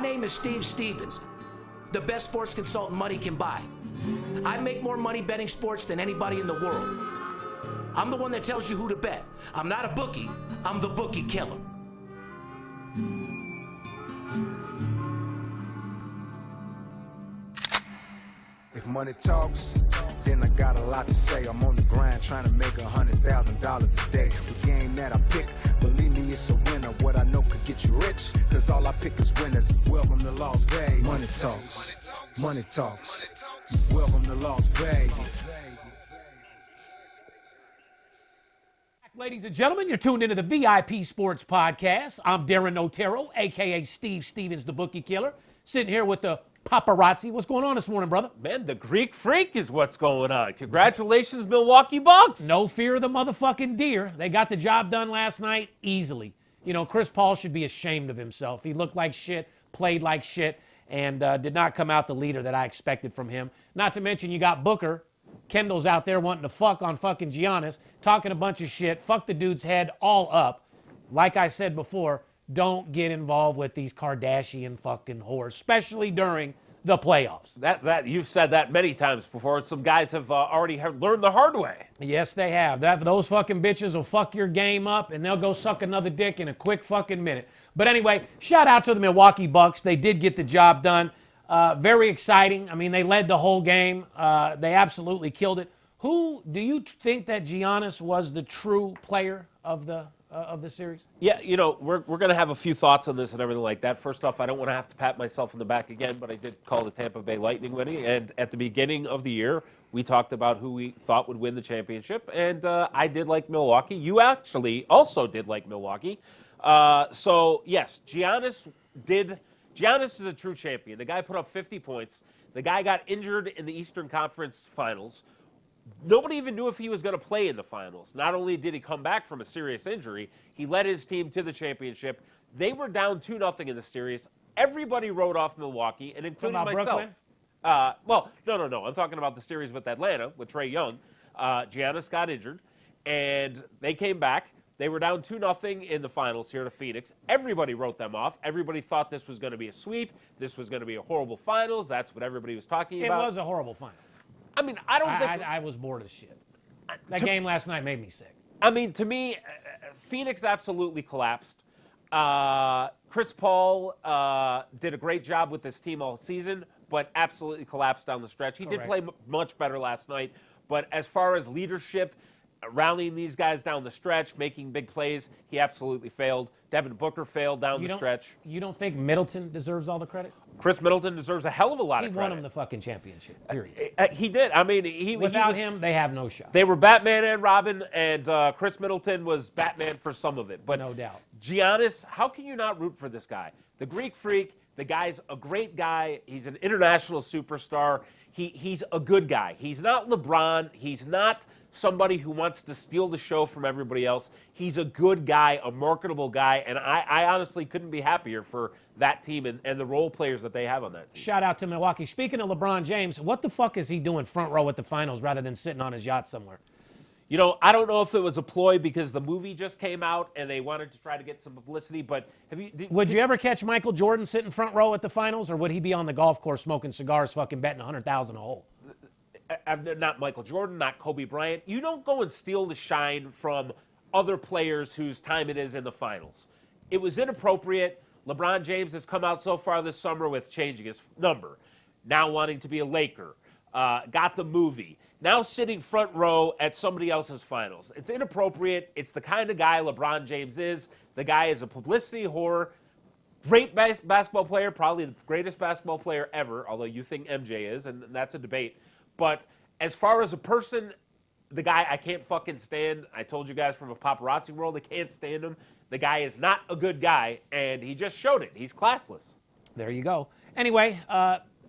name is Steve Stevens, the best sports consultant money can buy. I make more money betting sports than anybody in the world. I'm the one that tells you who to bet. I'm not a bookie, I'm the bookie killer. If money talks, then I got a lot to say. I'm on the grind trying to make $100,000 a day. The game that I pick, believe me, it's a winner. What I know could get you rich, cause all I pick is winners. Welcome to Las Vegas. Money talks, money talks. Welcome to Las Vegas. Ladies and gentlemen, you're tuned into the VIP Sports Podcast. I'm Darren Otero, a.k.a. Steve Stevens, the bookie killer, sitting here with the paparazzi. What's going on this morning, brother? Man, the Greek Freak is what's going on. Congratulations, Milwaukee Bucks. No fear of the motherfucking deer. They got the job done last night easily. You know, Chris Paul should be ashamed of himself. He looked like shit, played like shit, and did not come out the leader that I expected from him. Not to mention you got Booker. Kendall's out there wanting to fuck on fucking Giannis, talking a bunch of shit, fuck the dude's head all up. Like I said before, don't get involved with these Kardashian fucking whores, especially during the playoffs. That you've said that many times before. Some guys have already learned the hard way. Yes, they have. Those fucking bitches will fuck your game up, and they'll go suck another dick in a quick fucking minute. But anyway, shout out to the Milwaukee Bucks. They did get the job done. Very exciting. I mean, they led the whole game. They absolutely killed it. Who do you think that Giannis was the true player of the series? Yeah, you know, we're going to have a few thoughts on this and everything like that. First off, I don't want to have to pat myself in the back again, but I did call the Tampa Bay Lightning winning. And at the beginning of the year, we talked about who we thought would win the championship. And I did like Milwaukee. You actually also did like Milwaukee. So, yes, Giannis is a true champion. The guy put up 50 points. The guy got injured in the Eastern Conference Finals. Nobody even knew if he was going to play in the finals. Not only did he come back from a serious injury, he led his team to the championship. They were down 2-0 in the series. Everybody wrote off Milwaukee, and including myself. No. I'm talking about the series with Atlanta, with Trae Young. Giannis got injured, and they came back. They were down 2-0 in the finals here to Phoenix. Everybody wrote them off. Everybody thought this was going to be a sweep. This was going to be a horrible finals. That's what everybody was talking about. It was a horrible finals. I mean, I don't think... I was bored as shit. That game last night made me sick. I mean, to me, Phoenix absolutely collapsed. Chris Paul did a great job with this team all season, but absolutely collapsed down the stretch. He did play much better last night, but as far as leadership, rallying these guys down the stretch, making big plays, he absolutely failed. Devin Booker failed down the stretch. You don't think Middleton deserves all the credit? Chris Middleton deserves a hell of a lot of credit. He won him the fucking championship, period. He did. I mean, without him, they have no shot. They were Batman and Robin, and Chris Middleton was Batman for some of it. But no doubt. Giannis, how can you not root for this guy? The Greek Freak, the guy's a great guy. He's an international superstar. He's a good guy. He's not LeBron. He's not somebody who wants to steal the show from everybody else. He's a good guy, a marketable guy, and I honestly couldn't be happier for that team and the role players that they have on that team. Shout out to Milwaukee. Speaking of LeBron James, what the fuck is he doing front row at the finals rather than sitting on his yacht somewhere? You know, I don't know if it was a ploy because the movie just came out and they wanted to try to get some publicity, but would you ever catch Michael Jordan sitting front row at the finals, or would he be on the golf course smoking cigars, fucking betting $100,000 a hole? Not Michael Jordan, not Kobe Bryant. You don't go and steal the shine from other players whose time it is in the finals. It was inappropriate. LeBron James has come out so far this summer with changing his number, now wanting to be a Laker, got the movie, now sitting front row at somebody else's finals. It's inappropriate. It's the kind of guy LeBron James is. The guy is a publicity whore. Great basketball player, probably the greatest basketball player ever, although you think MJ is, and that's a debate. But as far as a person, the guy I can't fucking stand. I told you guys from a paparazzi world, I can't stand him. The guy is not a good guy, and he just showed it. He's classless. There you go. Anyway,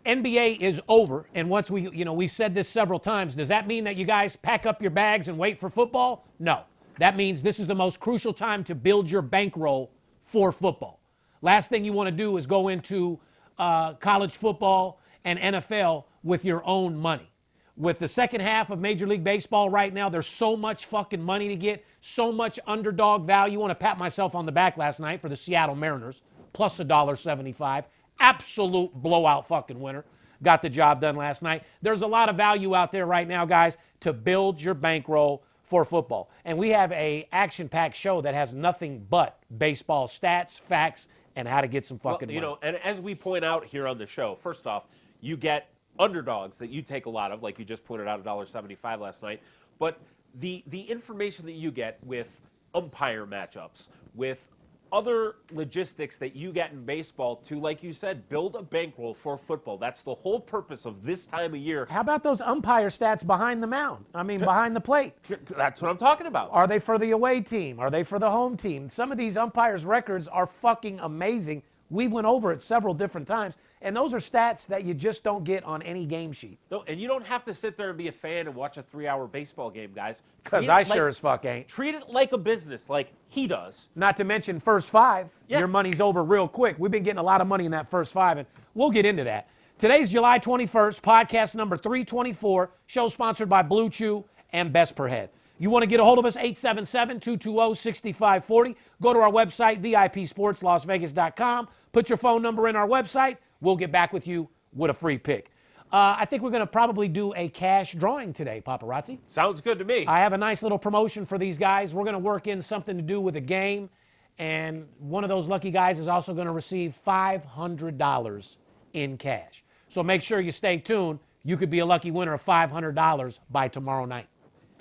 NBA is over, and once we've said this several times, does that mean that you guys pack up your bags and wait for football? No. That means this is the most crucial time to build your bankroll for football. Last thing you want to do is go into college football and NFL with your own money. With the second half of Major League Baseball right now, there's so much fucking money to get, so much underdog value. I want to pat myself on the back last night for the Seattle Mariners, plus $1.75. absolute blowout fucking winner. Got the job done last night. There's a lot of value out there right now, guys, to build your bankroll for football. And we have a action-packed show that has nothing but baseball stats, facts, and how to get some fucking money. And as we point out here on the show, first off, you get underdogs that you take a lot of, like you just pointed out, $1.75 last night. But the information that you get with umpire matchups, with other logistics that you get in baseball to, like you said, build a bankroll for football. That's the whole purpose of this time of year. How about those umpire stats behind the mound? I mean, behind the plate. That's what I'm talking about. Are they for the away team? Are they for the home team? Some of these umpires' records are fucking amazing. We went over it several different times, and those are stats that you just don't get on any game sheet. No, and you don't have to sit there and be a fan and watch a 3-hour baseball game, guys. Because I sure as fuck ain't. Treat it like a business, like he does. Not to mention first five. Yeah. Your money's over real quick. We've been getting a lot of money in that first five, and we'll get into that. Today's July 21st, podcast number 324, show sponsored by Blue Chew and Best Per Head. You want to get a hold of us, 877-220-6540. Go to our website, VIPSportsLasVegas.com. Put your phone number in our website. We'll get back with you with a free pick. I think we're going to probably do a cash drawing today, Paparazzi. Sounds good to me. I have a nice little promotion for these guys. We're going to work in something to do with a game, and one of those lucky guys is also going to receive $500 in cash. So make sure you stay tuned. You could be a lucky winner of $500 by tomorrow night.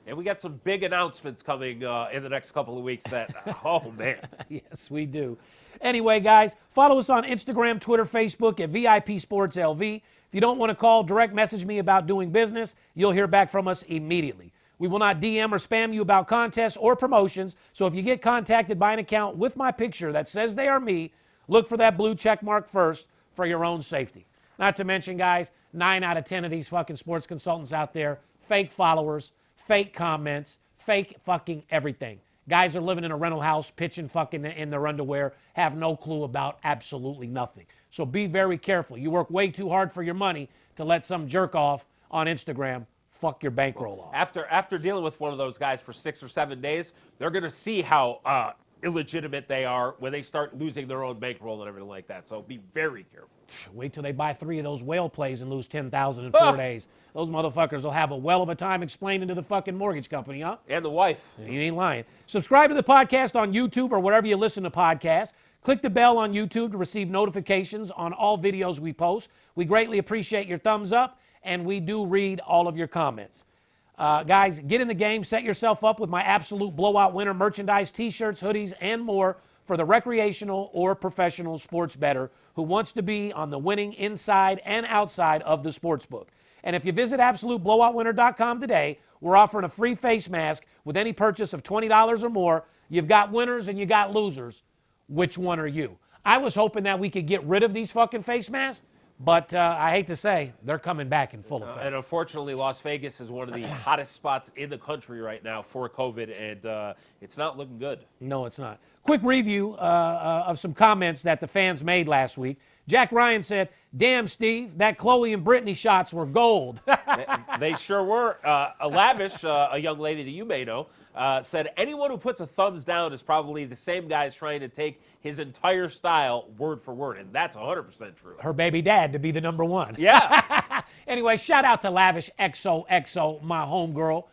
And we got some big announcements coming in the next couple of weeks that, oh, man. Yes, we do. Anyway, guys, follow us on Instagram, Twitter, Facebook at VIP Sports LV. If you don't want to call, direct message me about doing business. You'll hear back from us immediately. We will not DM or spam you about contests or promotions. So if you get contacted by an account with my picture that says they are me, look for that blue check mark first for your own safety. Not to mention, guys, 9 out of 10 of these fucking sports consultants out there, fake followers, fake comments, fake fucking everything. Guys are living in a rental house, pitching fucking in their underwear, have no clue about absolutely nothing. So be very careful. You work way too hard for your money to let some jerk off on Instagram fuck your bankroll off. After dealing with one of those guys for 6 or 7 days, they're going to see how illegitimate they are when they start losing their own bankroll and everything like that. So be very careful. Wait till they buy 3 of those whale plays and lose $10,000 in 4 days. Those motherfuckers will have a well of a time explaining to the fucking mortgage company, huh? And the wife. You ain't lying. Subscribe to the podcast on YouTube or wherever you listen to podcasts. Click the bell on YouTube to receive notifications on all videos we post. We greatly appreciate your thumbs up, and we do read all of your comments. Guys, get in the game. Set yourself up with my absolute blowout winner merchandise, T-shirts, hoodies, and more for the recreational or professional sports bettor who wants to be on the winning inside and outside of the sports book. And if you visit AbsoluteBlowoutWinner.com today, we're offering a free face mask with any purchase of $20 or more. You've got winners and you got losers. Which one are you? I was hoping that we could get rid of these fucking face masks, but I hate to say, they're coming back in full effect. And unfortunately, Las Vegas is one of the hottest spots in the country right now for COVID, and it's not looking good. No, it's not. Quick review of some comments that the fans made last week. Jack Ryan said, "Damn, Steve, that Chloe and Brittany shots were gold." They sure were. Lavish, a young lady that you may know, said, "Anyone who puts a thumbs down is probably the same guy is trying to take his entire style word for word," and that's 100% true. Her baby dad to be the number one. Yeah. Anyway, shout out to Lavish XOXO, my homegirl.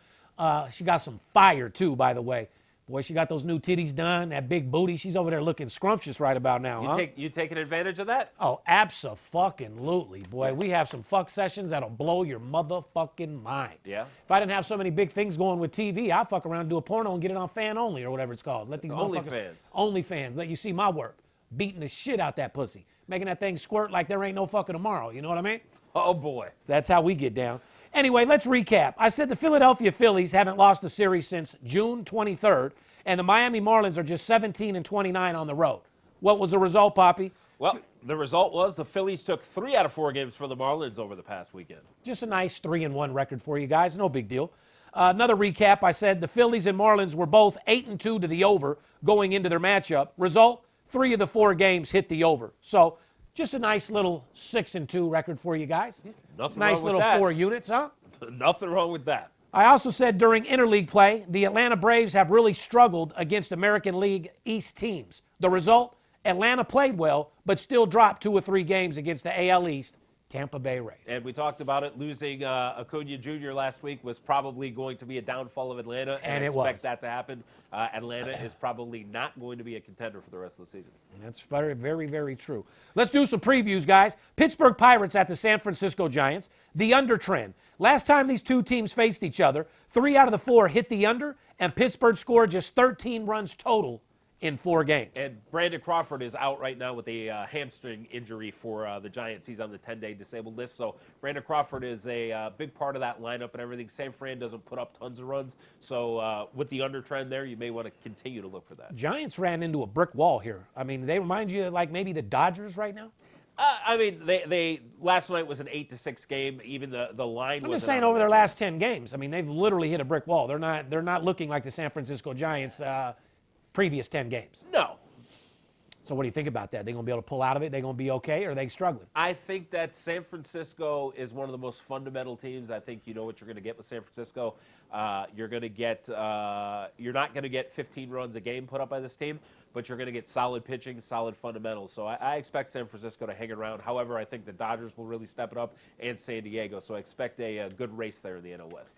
She got some fire, too, by the way. Boy, she got those new titties done, that big booty. She's over there looking scrumptious right about now, huh? You taking advantage of that? Oh, abso-fucking-lutely, boy. We have some fuck sessions that'll blow your motherfucking mind. Yeah. If I didn't have so many big things going with TV, I'd fuck around and do a porno and get it on fan only or whatever it's called. Let these motherfuckers... OnlyFans. Let you see my work. Beating the shit out that pussy. Making that thing squirt like there ain't no fucking tomorrow. You know what I mean? Oh, boy. That's how we get down. Anyway, let's recap. I said the Philadelphia Phillies haven't lost a series since June 23rd, and the Miami Marlins are just 17-29 on the road. What was the result, Poppy? Well, the result was the Phillies took 3 out of 4 games for the Marlins over the past weekend. Just a nice 3-1 record for you guys. No big deal. Another recap, I said the Phillies and Marlins were both 8-2 to the over going into their matchup. Result, 3 of the 4 games hit the over. So just a nice little 6-2 record for you guys. Nothing nice wrong with little that. 4 units, huh? Nothing wrong with that. I also said during interleague play, the Atlanta Braves have really struggled against American League East teams. The result, Atlanta played well, but still drop 2 or 3 games against the AL East Tampa Bay Rays. And we talked about it. Losing Acuna Jr. last week was probably going to be a downfall of Atlanta, and I expect that to happen. Atlanta is probably not going to be a contender for the rest of the season. That's very, very, very true. Let's do some previews, guys. Pittsburgh Pirates at the San Francisco Giants. The under trend. Last time these two teams faced each other, 3 out of the 4 hit the under, and Pittsburgh scored just 13 runs total in 4 games. And Brandon Crawford is out right now with a hamstring injury for the Giants. He's on the 10-day disabled list. So Brandon Crawford is a big part of that lineup and everything. San Fran doesn't put up tons of runs. So with the under trend there, you may want to continue to look for that. Giants ran into a brick wall here. I mean, they remind you of like maybe the Dodgers right now? I mean, they last night was an 8-6 game. Even the line. I'm just saying over their last 10 games. I mean, they've literally hit a brick wall. They're not looking like the San Francisco Giants previous 10 games. No. So what do you think about that? They going to be able to pull out of it? They going to be okay, or are they struggling? I think that San Francisco is one of the most fundamental teams. I think you know what you're going to get with San Francisco. You're going to get you're not going to get 15 runs a game put up by this team, but you're going to get solid pitching, solid fundamentals. So I expect San Francisco to hang around. However, I think the Dodgers will really step it up, and San Diego. So I expect a good race there in the NL West.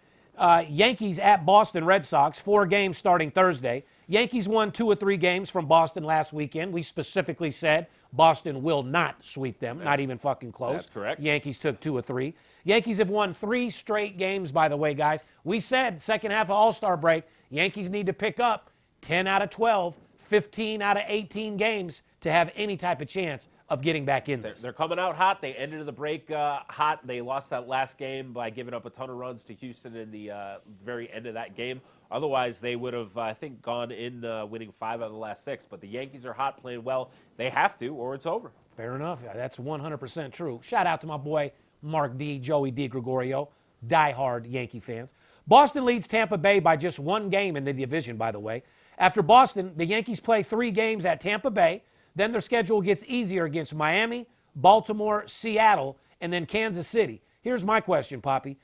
Yankees at Boston Red Sox, 4 games starting Thursday. Yankees won 2 or 3 games from Boston last weekend. We specifically said Boston will not sweep them, not even fucking close. That's correct. Yankees took 2 or 3. Yankees have won 3 straight games, by the way, guys. We said second half of All-Star break, Yankees need to pick up 10 out of 12, 15 out of 18 games to have any type of chance of getting back in this. They're coming out hot. They ended the break hot. They lost that last game by giving up a ton of runs to Houston in the very end of that game. Otherwise, they would have, I think, gone in winning 5 out of the last 6. But the Yankees are hot, playing well. They have to, or it's over. Fair enough. Yeah, that's 100% true. Shout out to my boy Mark D, Joey D. Gregorio, diehard Yankee fans. Boston leads Tampa Bay by just 1 game in the division, by the way. After Boston, the Yankees play 3 games at Tampa Bay. Then their schedule gets easier against Miami, Baltimore, Seattle, and then Kansas City. Here's my question, Poppy.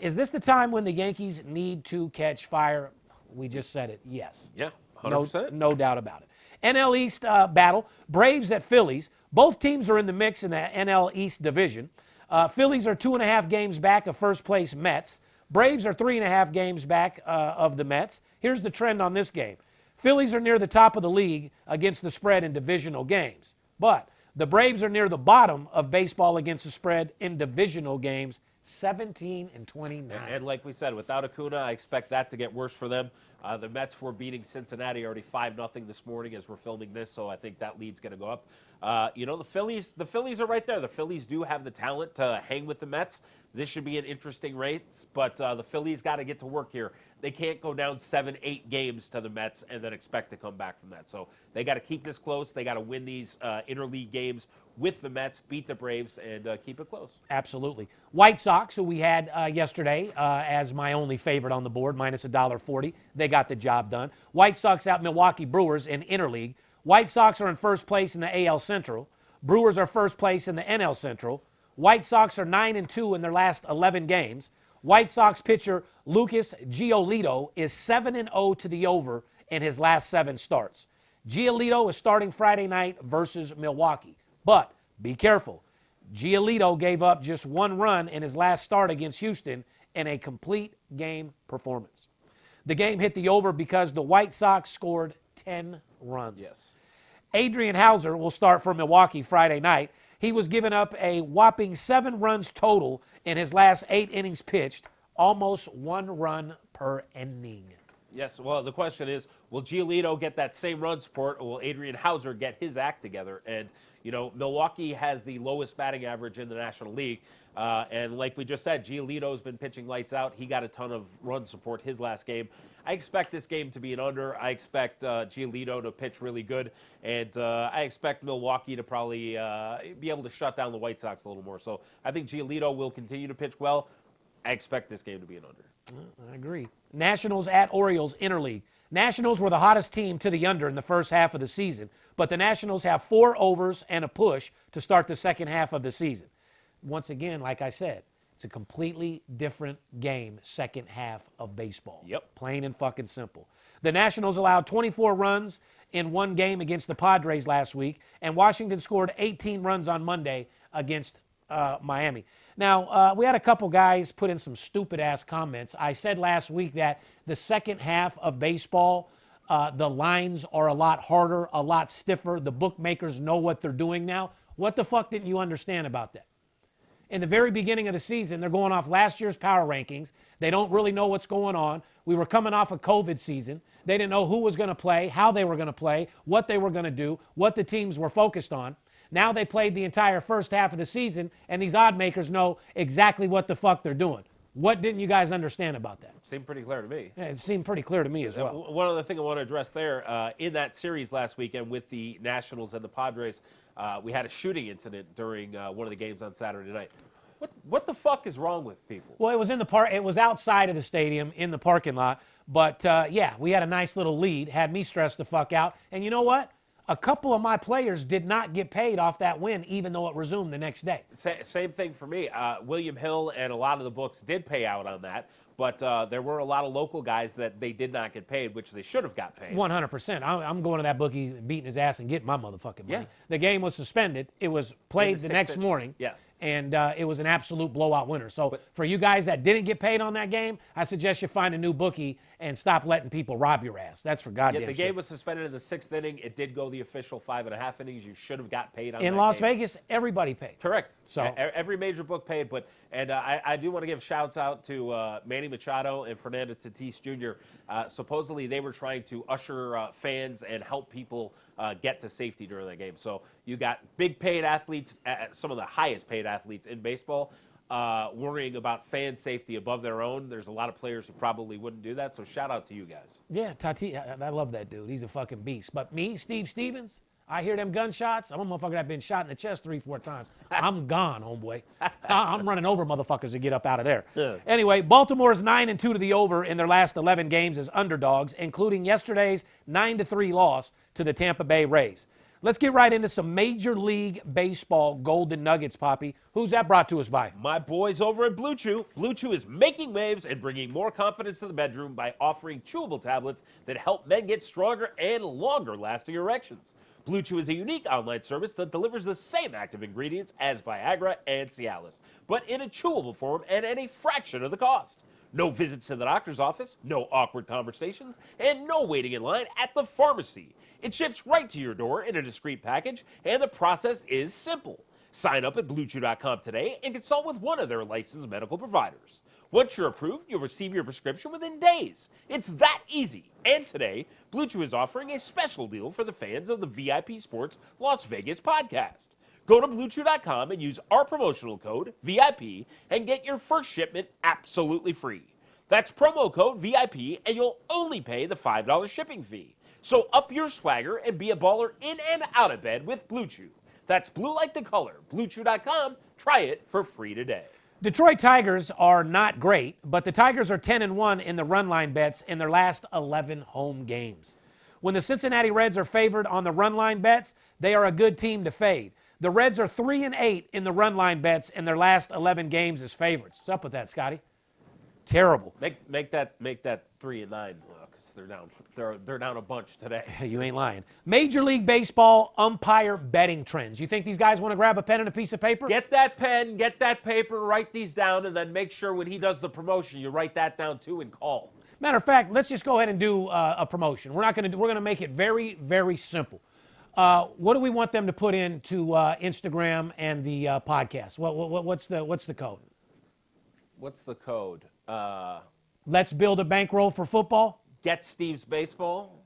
Is this the time when the Yankees need to catch fire? We just said it. Yes. Yeah, 100%. No doubt about it. NL East battle. Braves at Phillies. Both teams are in the mix in the NL East division. Phillies are 2.5 games back of first place Mets. Braves are 3.5 games back of the Mets. Here's the trend on this game. Phillies are near the top of the league against the spread in divisional games. But the Braves are near the bottom of baseball against the spread in divisional games, 17-29. And like we said, without Acuna, I expect that to get worse for them. The Mets were beating Cincinnati already 5-0 this morning as we're filming this, so I think that lead's going to go up. The Phillies are right there. The Phillies do have the talent to hang with the Mets. This should be an interesting race, but the Phillies got to get to work here. They can't go down 7-8 games to the Mets and then expect to come back from that. So they got to keep this close. They got to win these interleague games with the Mets, beat the Braves, and keep it close. Absolutely. White Sox, who we had yesterday as my only favorite on the board, minus $1.40. They got the job done. White Sox out Milwaukee Brewers in interleague. White Sox are in first place in the AL Central. Brewers are first place in the NL Central. White Sox are 9-2 in their last 11 games. White Sox pitcher Lucas Giolito is 7-0 to the over in his last 7 starts. Giolito is starting Friday night versus Milwaukee. But be careful. Giolito gave up just 1 run in his last start against Houston in a complete game performance. The game hit the over because the White Sox scored 10 runs. Yes. Adrian Hauser will start for Milwaukee Friday night. He was giving up a whopping 7 runs total in his last 8 innings pitched, almost 1 run per inning. Yes, well, the question is, will Giolito get that same run support, or will Adrian Hauser get his act together? And, Milwaukee has the lowest batting average in the National League. And like we just said, Giolito's been pitching lights out. He got a ton of run support his last game. I expect this game to be an under. I expect Giolito to pitch really good. And I expect Milwaukee to probably be able to shut down the White Sox a little more. So I think Giolito will continue to pitch well. I expect this game to be an under. I agree. Nationals at Orioles interleague. Nationals were the hottest team to the under in the first half of the season, but the Nationals have 4 overs and a push to start the second half of the season. Once again, like I said, it's a completely different game, second half of baseball. Yep. Plain and fucking simple. The Nationals allowed 24 runs in one game against the Padres last week, and Washington scored 18 runs on Monday against Miami. Now, we had a couple guys put in some stupid-ass comments. I said last week that the second half of baseball, the lines are a lot harder, a lot stiffer. The bookmakers know what they're doing now. What the fuck didn't you understand about that? In the very beginning of the season, they're going off last year's power rankings. They don't really know what's going on. We were coming off a COVID season. They didn't know who was going to play, how they were going to play, what they were going to do, what the teams were focused on. Now they played the entire first half of the season, and these odd makers know exactly what the fuck they're doing. What didn't you guys understand about that? Seemed pretty clear to me. Yeah, it seemed pretty clear to me as well. One other thing I want to address there, in that series last weekend with the Nationals and the Padres, we had a shooting incident during one of the games on Saturday night. What the fuck is wrong with people? Well, it was in the park. It was outside of the stadium in the parking lot. But, yeah, we had a nice little lead. Had me stressed the fuck out. And you know what? A couple of my players did not get paid off that win, even though it resumed the next day. Same thing for me. William Hill and a lot of the books did pay out on that. But there were a lot of local guys that they did not get paid, which they should have got paid. 100%. I'm going to that bookie, beating his ass and getting my motherfucking money. Yeah. The game was suspended. It was played the next morning. Yes. And it was an absolute blowout winner. So for you guys that didn't get paid on that game, I suggest you find a new bookie and stop letting people rob your ass. That's for goddamn Yeah, the sure. game was suspended in the 6th inning. It did go the official 5.5 innings. You should have got paid on that In Las game. Vegas, everybody paid. Correct. So every major book paid, and I do want to give shouts out to Manny Machado and Fernando Tatis Jr. Supposedly they were trying to usher fans and help people get to safety during that game. So you got big paid athletes, some of the highest paid athletes in baseball, worrying about fan safety above their own. There's a lot of players who probably wouldn't do that. So shout out to you guys. yeah, Tatis, I love that dude. He's a fucking beast. But me, Steve Stevens, I hear them gunshots. I'm a motherfucker that been shot in the chest 3-4 times. I'm gone, homeboy. I'm running over motherfuckers to get up out of there. Yeah. Anyway, Baltimore's 9-2 to the over in their last 11 games as underdogs, including yesterday's 9-3 loss to the Tampa Bay Rays. Let's get right into some Major League Baseball Golden Nuggets, Poppy. Who's that brought to us by? My boys over at Blue Chew. Blue Chew is making waves and bringing more confidence to the bedroom by offering chewable tablets that help men get stronger and longer-lasting erections. Blue Chew is a unique online service that delivers the same active ingredients as Viagra and Cialis, but in a chewable form and at a fraction of the cost. No visits to the doctor's office, no awkward conversations, and no waiting in line at the pharmacy. It ships right to your door in a discreet package, and the process is simple. Sign up at BlueChew.com today and consult with one of their licensed medical providers. Once you're approved, you'll receive your prescription within days. It's that easy. And today, Blue Chew is offering a special deal for the fans of the VIP Sports Las Vegas podcast. Go to BlueChew.com and use our promotional code, VIP, and get your first shipment absolutely free. That's promo code VIP, and you'll only pay the $5 shipping fee. So up your swagger and be a baller in and out of bed with Blue Chew. That's blue like the color. BlueChew.com. Try it for free today. Detroit Tigers are not great, but the Tigers are 10-1 in the run line bets in their last 11 home games. When the Cincinnati Reds are favored on the run line bets, they are a good team to fade. The Reds are 3-8 in the run line bets in their last 11 games as favorites. What's up with that, Scotty? Terrible. Make that 3-9 because they're down a bunch today. You ain't lying. Major League Baseball umpire betting trends. You think these guys want to grab a pen and a piece of paper? Get that pen, get that paper, write these down, and then make sure when he does the promotion, you write that down too and call. Matter of fact, let's just go ahead and do a promotion. We're going to make it very, very simple. What do we want them to put into Instagram and the podcast? What's the code? What's the code? Let's build a bankroll for football. Get Steve's baseball.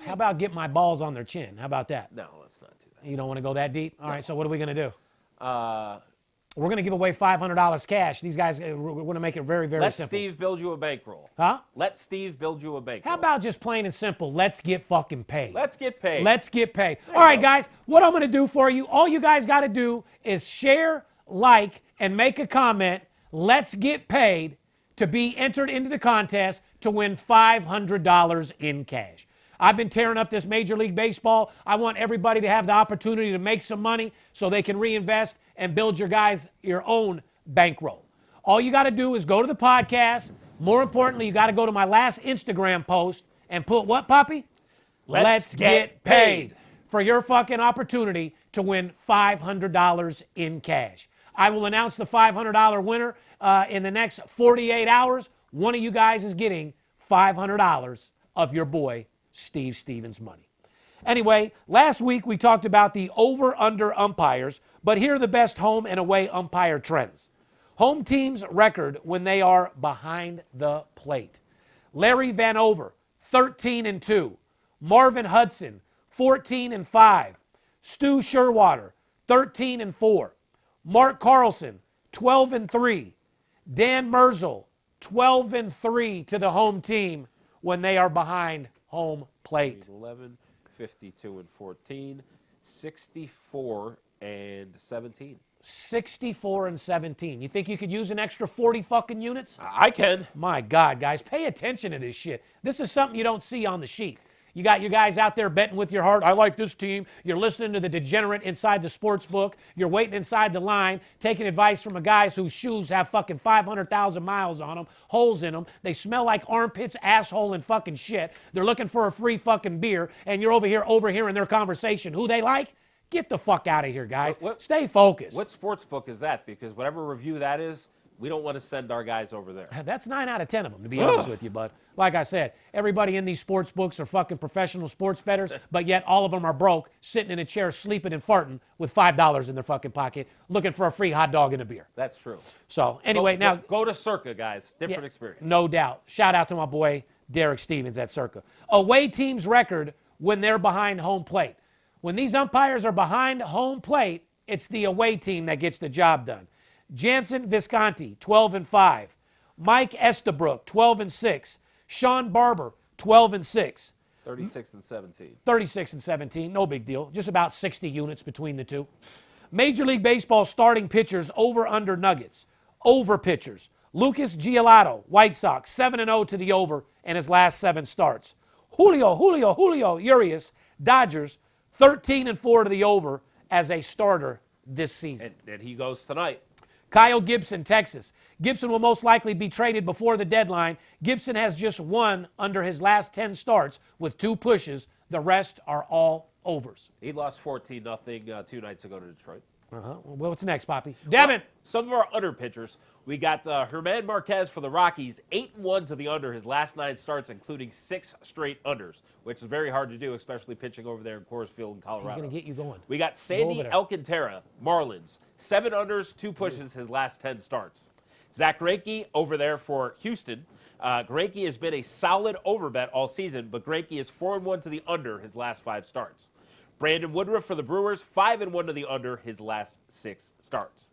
How about get my balls on their chin? How about that? No, let's not do that. You don't want to go that deep? All right, so what are we going to do? We're going to give away $500 cash. These guys, we're going to make it very, very Let simple. Steve build you a bankroll. Huh? Let Steve build you a bankroll. How about just plain and simple, let's get fucking paid. Let's get paid. Let's get paid. All right, guys, what I'm going to do for you, all you guys got to do is share, like, and make a comment. Let's get paid to be entered into the contest to win $500 in cash. I've been tearing up this Major League Baseball. I want everybody to have the opportunity to make some money so they can reinvest and build your own bankroll. All you got to do is go to the podcast. More importantly, you got to go to my last Instagram post and put what, Poppy? Let's get paid for your fucking opportunity to win $500 in cash. I will announce the $500 winner in the next 48 hours. One of you guys is getting $500 of your boy Steve Stevens money. Anyway, last week we talked about the over-under umpires, but here are the best home and away umpire trends. Home team's record when they are behind the plate. Larry Vanover, 13-2. Marvin Hudson, 14-5. Stu Sherwater, 13-4. Mark Carlson, 12-3. Dan Merzel, 12-3 to the home team when they are behind home plate. 11, 52-14, 64-17. 64-17. You think you could use an extra 40 fucking units? I can. My God, guys, pay attention to this shit. This is something you don't see on the sheet. You got your guys out there betting with your heart. I like this team. You're listening to the degenerate inside the sports book. You're waiting inside the line, taking advice from the guys whose shoes have fucking 500,000 miles on them, holes in them. They smell like armpits, asshole, and fucking shit. They're looking for a free fucking beer, and you're over here overhearing their conversation. Who they like? Get the fuck out of here, guys. Stay focused. What sports book is that? Because whatever review that is, we don't want to send our guys over there. That's 9 out of 10 of them, to be honest with you, bud. Like I said, everybody in these sports books are fucking professional sports bettors, but yet all of them are broke, sitting in a chair, sleeping and farting with $5 in their fucking pocket, looking for a free hot dog and a beer. That's true. So, anyway, go to Circa, guys. Different experience. No doubt. Shout out to my boy Derek Stevens at Circa. Away team's record when they're behind home plate. When these umpires are behind home plate, it's the away team that gets the job done. Jansen Visconti, 12-5. Mike Estabrook, 12-6. Sean Barber, 12-6. 36-17. 36-17, no big deal. Just about 60 units between the two. Major League Baseball starting pitchers over-under Nuggets. Over pitchers. Lucas Giolito, White Sox, 7-0 to the over in his last 7 starts. Julio Urias, Dodgers, 13-4 to the over as a starter this season. And he goes tonight. Kyle Gibson, Texas. Gibson will most likely be traded before the deadline. Gibson has just one under his last 10 starts with 2 pushes. The rest are all overs. He lost 14-0 2 nights ago to Detroit. Well, what's next, Poppy? Devin. Well, some of our under pitchers. We got Herman Marquez for the Rockies, 8-1 to the under his last 9 starts, including 6 straight unders, which is very hard to do, especially pitching over there in Coors Field in Colorado. He's going to get you going. We got Sandy Alcantara, Marlins, 7 unders, 2 pushes his last 10 starts. Zach Greinke over there for Houston. Greinke has been a solid overbet all season, but Greinke is 4-1 to the under his last 5 starts. Brandon Woodruff for the Brewers, 5-1 to the under his last 6 starts.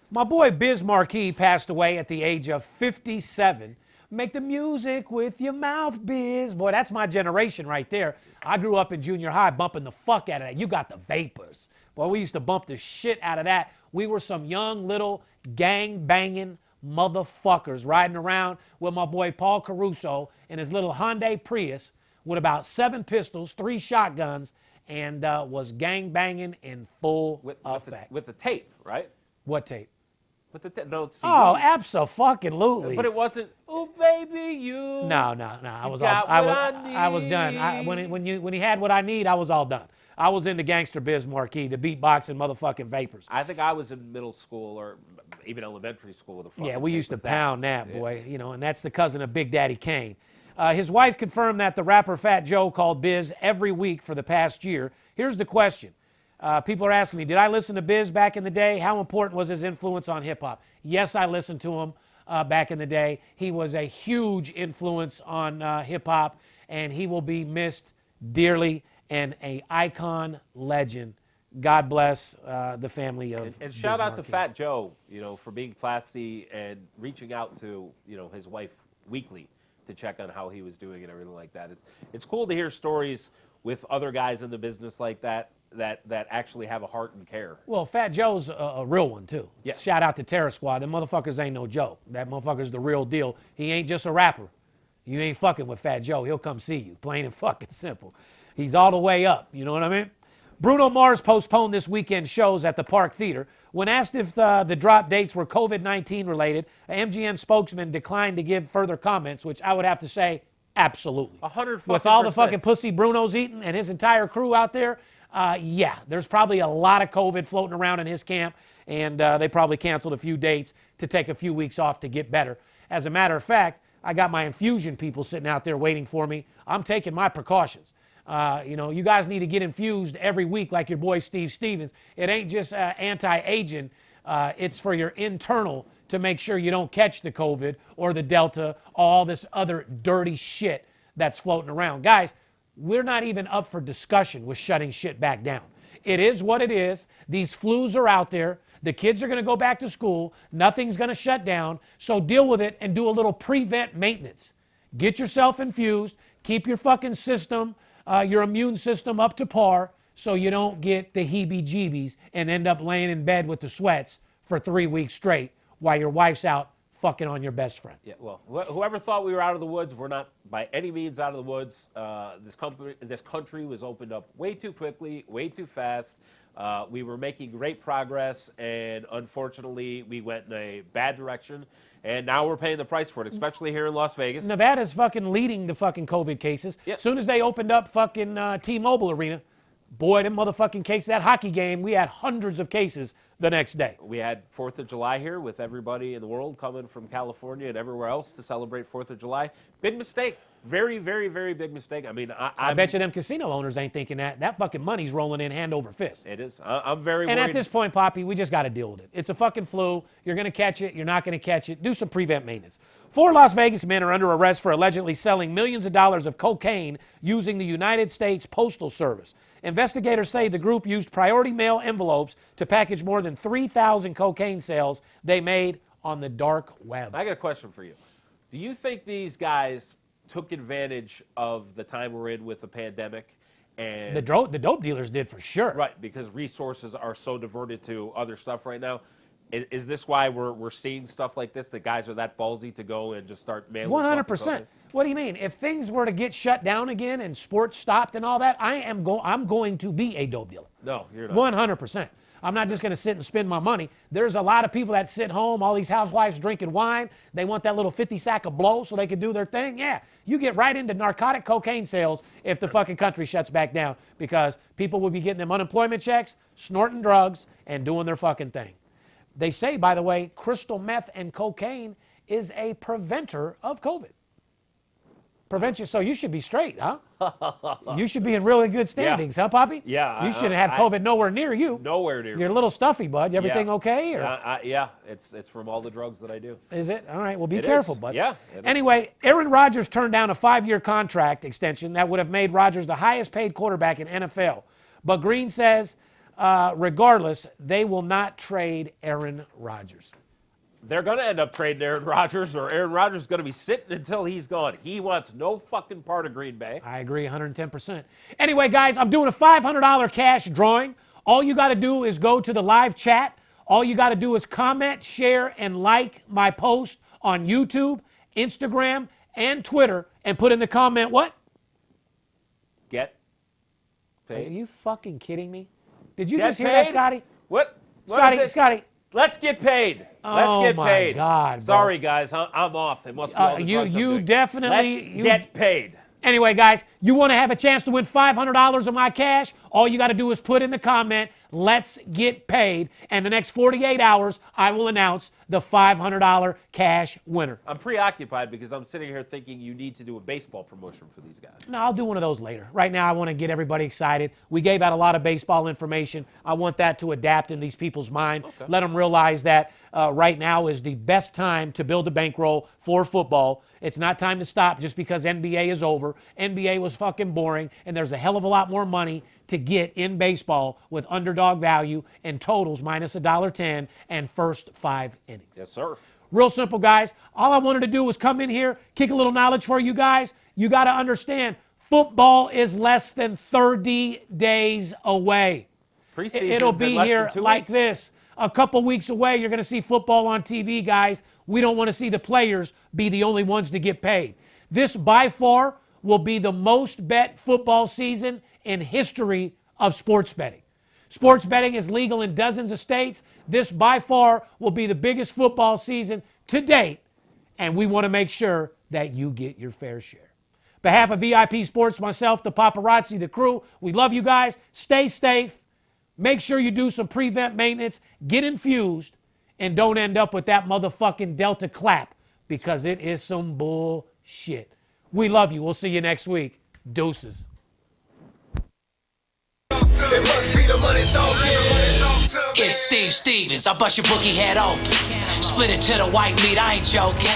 My boy Biz Marquis passed away at the age of 57. Make the music with your mouth, Biz. Boy, that's my generation right there. I grew up in junior high bumping the fuck out of that. You got the vapors. Boy, we used to bump the shit out of that. We were some young little gang-banging motherfuckers riding around with my boy Paul Caruso in his little Hyundai Prius with about 7 pistols, 3 shotguns, and was gang-banging in full effect. With the tape, right? What tape? With the no, CD. Oh, abso-fucking-lutely. But it wasn't, oh, baby, you. No. I was done. When he had what I need, I was all done. I was into Gangster Biz Marquis, the beatboxing motherfucking vapors. I think I was in middle school or even elementary school with a fucking Yeah, we tape used to with pound that, boy. You know, and that's the cousin of Big Daddy Kane. His wife confirmed that the rapper Fat Joe called Biz every week for the past year. Here's the question. People are asking me, did I listen to Biz back in the day? How important was his influence on hip-hop? Yes, I listened to him back in the day. He was a huge influence on hip-hop, and he will be missed dearly, and an icon legend. God bless the family of And shout out to Marquis. Fat Joe, for being classy and reaching out to, his wife weekly to check on how he was doing and everything like that. It's cool to hear stories with other guys in the business like that actually have a heart and care. Well, Fat Joe's a real one, too. Yeah. Shout out to Terror Squad. Them motherfuckers ain't no joke. That motherfucker's the real deal. He ain't just a rapper. You ain't fucking with Fat Joe. He'll come see you, plain and fucking simple. He's all the way up, you know what I mean? Bruno Mars postponed this weekend's shows at the Park Theater. When asked if the drop dates were COVID-19 related, an MGM spokesman declined to give further comments, which I would have to say, Absolutely. 100%. With all the fucking pussy Bruno's eating and his entire crew out there, yeah, there's probably a lot of COVID floating around in his camp, and they probably canceled a few dates to take a few weeks off to get better. As a matter of fact, I got my infusion people sitting out there waiting for me. I'm taking my precautions. You guys need to get infused every week like your boy Steve Stevens. It ain't just anti-aging. It's for your internal to make sure you don't catch the COVID or the Delta, all this other dirty shit that's floating around. Guys, we're not even up for discussion with shutting shit back down. It is what it is. These flus are out there. The kids are going to go back to school. Nothing's going to shut down. So deal with it and do a little prevent maintenance. Get yourself infused. Keep your fucking system, your immune system up to par so you don't get the heebie-jeebies and end up laying in bed with the sweats for 3 weeks straight while your wife's out fucking on your best friend. Yeah, well, whoever thought we were out of the woods, we're not by any means out of the woods. This country was opened up way too quickly, way too fast. We were making great progress, and unfortunately, we went in a bad direction. And now we're paying the price for it, especially here in Las Vegas. Nevada's fucking leading the fucking COVID cases. Yep. As soon as they opened up fucking T-Mobile Arena, boy, them motherfucking cases, that hockey game, we had hundreds of cases the next day. We had 4th of July here with everybody in the world coming from California and everywhere else to celebrate 4th of July. Big mistake. Very, very, very big mistake. I mean, I bet you them casino owners ain't thinking that. That fucking money's rolling in hand over fist. It is. I'm very worried. And at this point, Poppy, we just got to deal with it. It's a fucking flu. You're going to catch it. You're not going to catch it. Do some prevent maintenance. 4 Las Vegas men are under arrest for allegedly selling millions of dollars of cocaine using the United States Postal Service. Investigators say the group used priority mail envelopes to package more than 3,000 cocaine sales they made on the dark web. I got a question for you. Do you think these guys took advantage of the time we're in with the pandemic? And The dope dealers did for sure. right, because resources are so diverted to other stuff right now. Is this why we're seeing stuff like this? That guys are that ballsy to go and just start mailing? 100%. What do you mean? If things were to get shut down again and sports stopped and all that, I'm going to be a dope dealer. No, you're not. 100%. I'm not just going to sit and spend my money. There's a lot of people that sit home, all these housewives drinking wine. They want that little 50 sack of blow so they can do their thing. Yeah, you get right into narcotic cocaine sales if the fucking country shuts back down, because people will be getting them unemployment checks, snorting drugs, and doing their fucking thing. They say, by the way, crystal meth and cocaine is a preventer of COVID. Prevention, so you should be straight, huh? You should be in really good standings, huh, Poppy? Yeah, You shouldn't have COVID nowhere near you. Nowhere near. You're a little stuffy, bud. Everything Yeah. okay? Or? Yeah, it's from all the drugs that I do. Is it? All right, well, be It careful, is. bud. Yeah, it is. Anyway, Aaron Rodgers turned down a 5-year contract extension that would have made Rodgers the highest paid quarterback in NFL. But Green says, regardless, they will not trade Aaron Rodgers. They're going to end up trading Aaron Rodgers, or Aaron Rodgers is going to be sitting until he's gone. He wants no fucking part of Green Bay. I agree 110%. Anyway, guys, I'm doing a $500 cash drawing. All you got to do is go to the live chat. All you got to do is comment, share, and like my post on YouTube, Instagram, and Twitter, and put in the comment what? Get Are paid. you fucking kidding me? Did you Get just hear that, paid? Scotty? What? What is it? Scotty. Let's get paid. Let's Oh, get my paid. God, bro. Sorry, guys. I'm off. It must be all the you drugs I'm doing. definitely- Let's get paid. Anyway, guys, you want to have a chance to win $500 of my cash? All you got to do is put in the comment, let's get paid. And the next 48 hours, I will announce the $500 cash winner. I'm preoccupied because I'm sitting here thinking you need to do a baseball promotion for these guys. No, I'll do one of those later. Right now, I want to get everybody excited. We gave out a lot of baseball information. I want that to adapt in these people's mind. Okay. Let them realize that right now is the best time to build a bankroll for football. It's not time to stop just because NBA is over. NBA was fucking boring, and there's a hell of a lot more money to get in baseball with underdog value and totals minus $1.10 and first 5 innings. Yes, sir. Real simple, guys. All I wanted to do was come in here, kick a little knowledge for you guys. You got to understand, football is less than 30 days away. Preseason's It'll in be less here than 2 like weeks. this. A couple weeks away, you're going to see football on TV, guys. We don't want to see the players be the only ones to get paid. This, by far, will be the most bet football season in history of sports betting. Sports betting is legal in dozens of states. This, by far, will be the biggest football season to date, and we want to make sure that you get your fair share. Behalf of VIP Sports, myself, the paparazzi, the crew, we love you guys. Stay safe. Make sure you do some prevent maintenance. Get infused. And don't end up with that motherfucking Delta clap, because it is some bullshit. We love you. We'll see you next week. Deuces. It must be the money talking. It's Steve Stevens, I bust your bookie head open. Split it to the white meat, I ain't joking.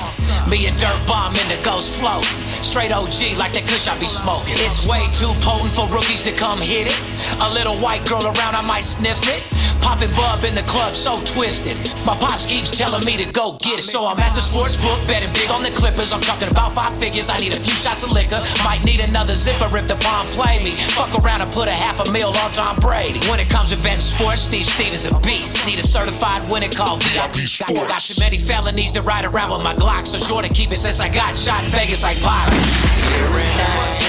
Me and Dirt Bomb in the ghost float. Straight OG like that kush I be smoking. It's way too potent for rookies to come hit it. A little white girl around, I might sniff it. Poppin' bub in the club, so twisted. My pops keeps telling me to go get it. So I'm at the sports book, betting big on the Clippers. I'm talking about 5 figures, I need a few shots of liquor. Might need another zipper if the bomb play me. Fuck around and put $500,000 on Tom Brady. When it comes to betting sports, Steve Stevens a beast. Need a certified winner called VIP Sports. Got too many felonies to ride around with my Glock, so sure to keep it since I got shot in Vegas like Pop. Here and